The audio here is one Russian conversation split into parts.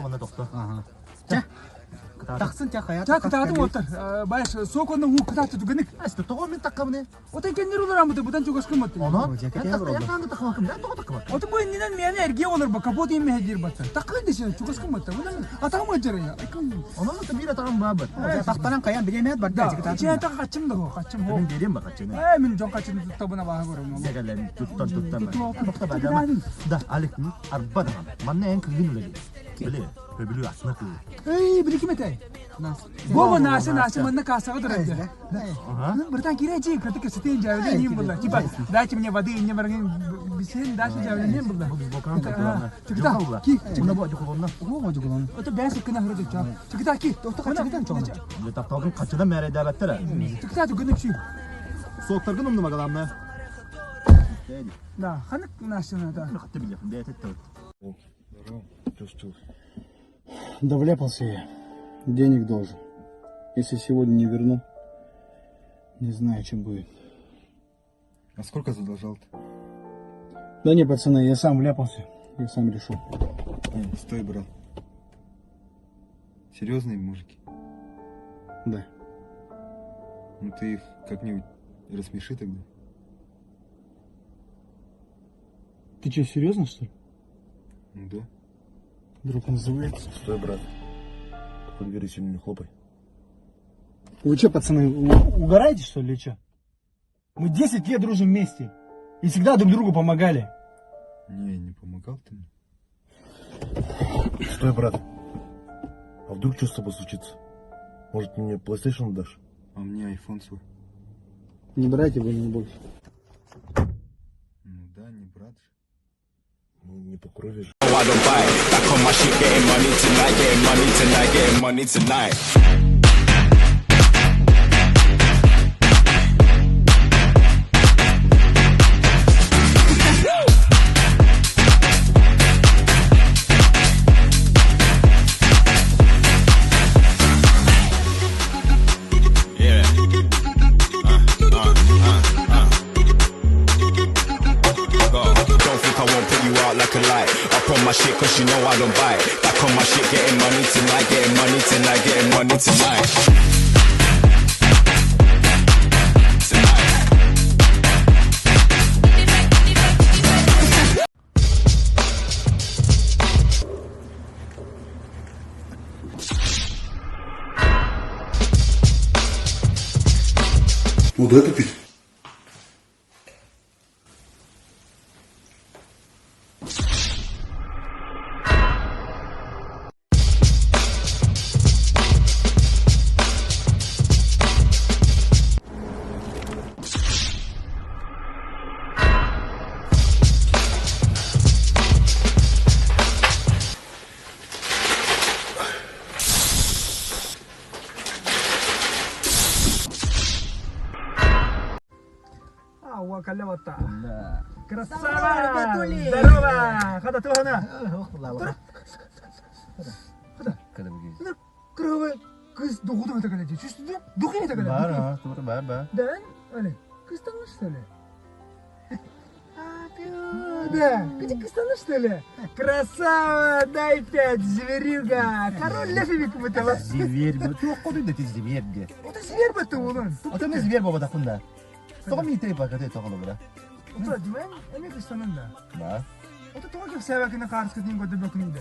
Bana doktor. Taksın ya hayat. Ta kıtaatım otur. Baş sokonun hu kıtaatı tügünük. İşte toğu min takka mı? Otan kendileri olur ama budan çok aşkım attı. Ona? Ben takka takka ben toğu takka. Otan bu indinden miyane ergiye olur bak kapot inme hedir batı. Takkan desin çok aşkım attı. Bundan atağım acırı ya. Ona da bir atağım babat. Takparan kayan bilemeyet var. İçine tak kaçım da o kaçım o. Ben vereyim bak kaçını. Min çok kaçım tutta buna baha görüm. Zegallerini tuttan. Nokta ben ama. Da alik arba da. Manne en kızgın öyle. Böyle. Böyle aslında kız. Ey bir kimete. Bu nasi manna kasağı da rende. Bertan kireci katık siteyin cevde neyim bunlar. Kipa daçım ne vadı inne barın bisin daçım cevde neyim bunlar. Bokan da. Çıkta ki. Buna bu acı kullanma. O acı kullanma. O ben sıkına hırdı çap. Çıkta ki. Çıktan çoğun. Ne taptağın kaçıdan mere davetler. Çıkta günlük şey. Soğuklargın mı bakalım ne? Dedi. Da hanık nasına da. Hatta biliyorum. Diyet etti. Да вляпался я. Денег должен. Если сегодня не верну, не знаю, чем будет. А сколько задолжал-то? Да не, пацаны, я сам вляпался. Я сам решил. Стой, брат. Серьезные мужики? Да. Ну ты их как-нибудь рассмеши тогда. Ты что, серьезно, что ли? Ну да. Друг называется. Стой, брат. Только двери сильно не хлопай. Вы что, пацаны, угораете, что ли, или что? Мы 10 лет дружим вместе. И всегда друг другу помогали. Не помогал ты мне. Стой, брат. А вдруг что с тобой случится? Может, ты мне PlayStation дашь? А мне iPhone свой. Не брайте вы не больше. Ну да, не брат же. Ну, не по крови же. I don't buy it. Back on my shit, getting money tonight, getting money tonight. My shit, cause you know I don't buy it. Back on my shit, getting money tonight, getting money tonight. Вот это пить? Калявата. Красава! Здорово! Хода tuhana. Kada bugün. Krava kız doğudan da kaleci. Üstünde doğuya da kaleci. Var ha, doğru var. Ben öyle. Kız tanıştı öyle. Да, где кız tanıştı öyle. Красава, дай 5, зверюга. Король лефевик bu tava. Zivir bu. Çok kodu da zivir diye. O da zver batı oğlum. O da ne zivir baba da kunda. Toğum yitey bakatı toğulu bura. O da dimen, emek kız tanında. Ba. O da toğa gibi sevakını karşı kıdın kodu bakınıydı.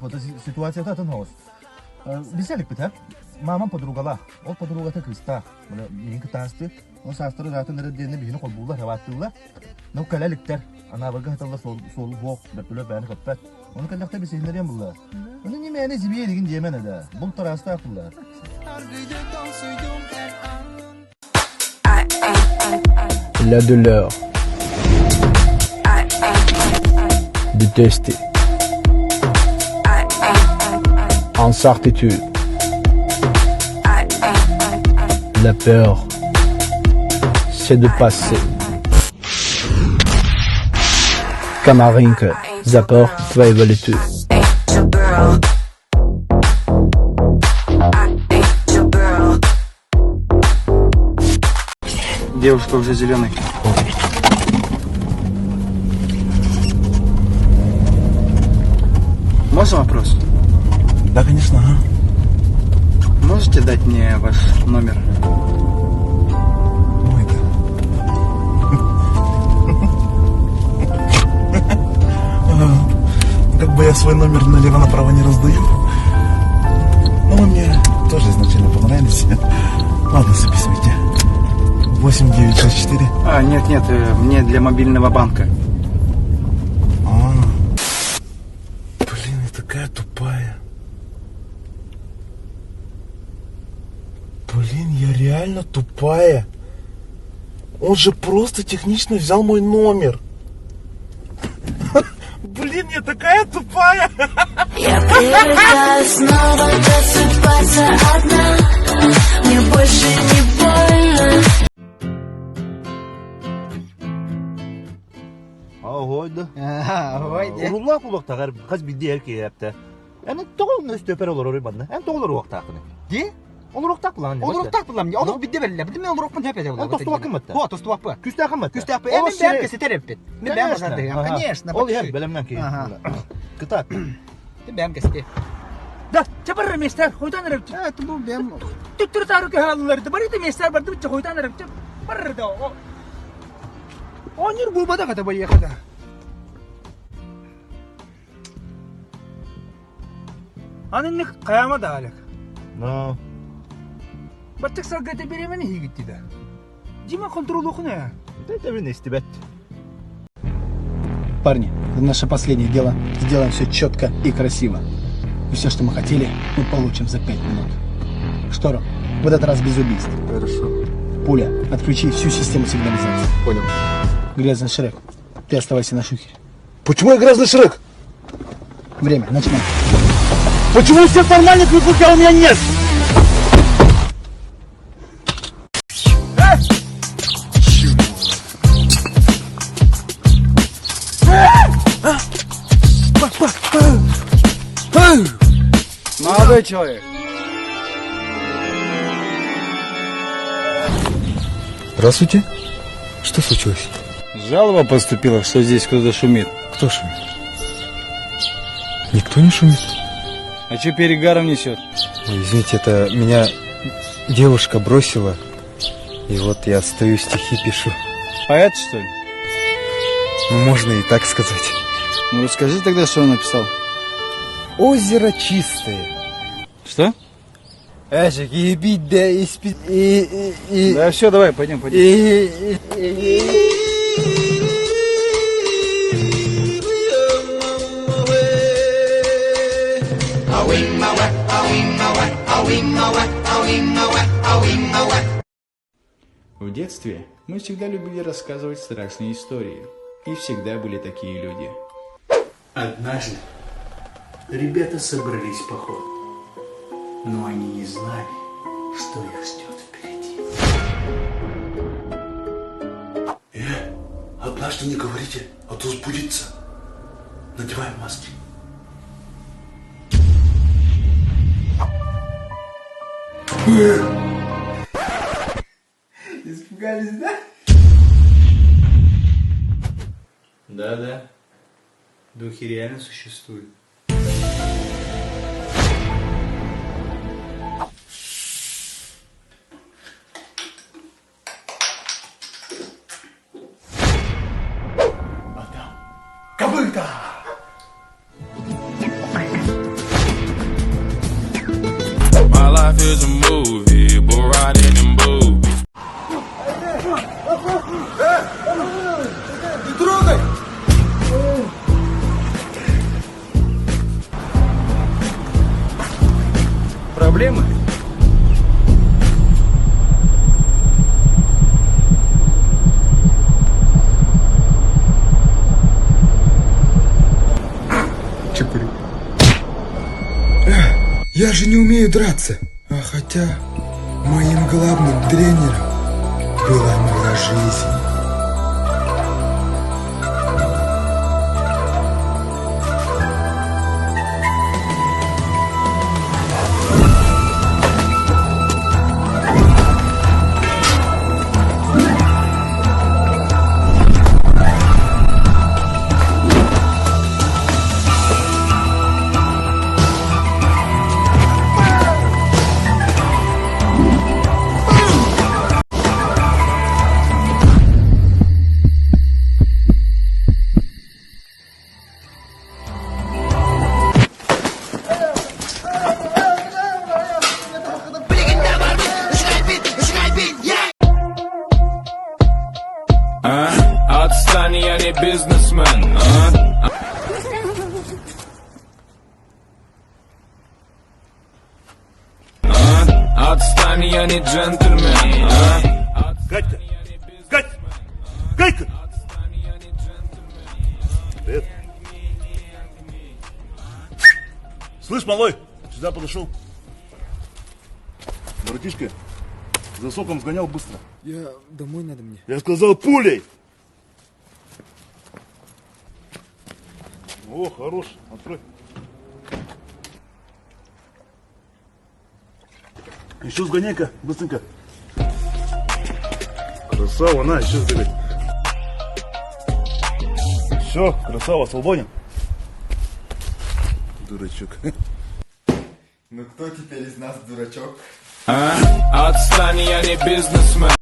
Bu da situasiya ta tanhoz. Biselik biter. Mamam podrugala. O podruga ta kısta. Böyle neyin kıtastı. O sastırı zaten de dediğini bihini kol bullar havattığıla. Ne kalalikler. Ana baga hatalla sol bok. Böyle beni kapat. Onu kalakta bir sehinleriyem bunlar. Onu niye yani zibiye digin diyemene de. Bul tarasta akıllar. La douleur de tester en certitude la peur c'est de passer Kamarinka Zapor твои валюты Девушка уже зеленый. Можно вопрос? Да, конечно, ага. Можете дать мне ваш номер? Ой, да. Как бы я свой номер налево-направо не раздаю. Но вы мне тоже изначально понравились. Ладно, записывайте. 8964. Нет, мне для мобильного банка. Блин, я такая тупая. Блин, я реально тупая. Он же просто технично взял мой номер. Блин, я такая тупая. Я привыкла снова просыпаться одна. Мне больше не больно. Ahoydu. Ой, Urullar kulakta kız bildi erkeği yaptı. Yani doğal üstü öper olur oraya bana. En doğal olur takını. Di? Olur tak lan. Olur tak bulam. Olur bitti belli. Bitti mi olur okun hep edeyim. Он тосту акым etти. Ho, tostu akı. Küstü akım etти. Küstü akı. Ben berkesi terepet. Ben Конечно. Конечно. Ол ем белемнен ki. Ага. Кытак. Ben berkesi. Да, чапар мистер, хойдан рып. Evet bu ben. Түттүр тарык халларды бар иде мистер барды бич хойдан рып. Бар да. Онер булбада ката бай якада. Анын каяма да алек. No. Баттык сагыта беремен хигитти да. Дима контрол окуна. Это блин истебет. Парни, это наше последнее дело. Сделаем все четко и красиво. И все, что мы хотели, мы получим за 5 минут. Что, Ром, в этот раз без убийств. Хорошо. Пуля, отключи всю систему сигнализации. Понял. Грязный Шрек, ты оставайся на шухере. Почему я грязный Шрек? Время, начинаем. Почему у всех нормальных выпуски, а у меня нет? Молодой человек. Здравствуйте. Что случилось? Жалоба поступила, что здесь кто-то шумит. Кто шумит? Никто не шумит. А что перегаром несет? Ой, извините, это меня девушка бросила. И вот я стою, стихи пишу. Поэт, что ли? Ну, можно и так сказать. Ну, расскажи тогда, что он написал. Озеро чистое. Что? Ашик, и бить, да, и спить, и... Да все, давай, пойдем. В детстве мы всегда любили рассказывать страшные истории. И всегда были такие люди. Однажды ребята собрались в поход, но они не знали, что их ждет впереди. Однажды не говорите, а то сбудется. Надеваем маски. Испугались, да? Да-да. Духи реально существуют. Копыта! My life is a movie, but riding in boobies. Не трогай! Проблемы? Я же не умею драться. А хотя моим главным тренером была моя жизнь. я не джентльмен. Катька! Катька! Катька! Привет. Слышь, малой, сюда подошел. Братишка, за соком сгонял быстро. Я домой надо мне. Я сказал пулей. О, хорош, открой. Еще сгоняй-ка, быстренько. Красава, на, еще сгоняй. Все, красава, свободен. Дурачок. Ну кто теперь из нас дурачок? Отстань, я не бизнесмен.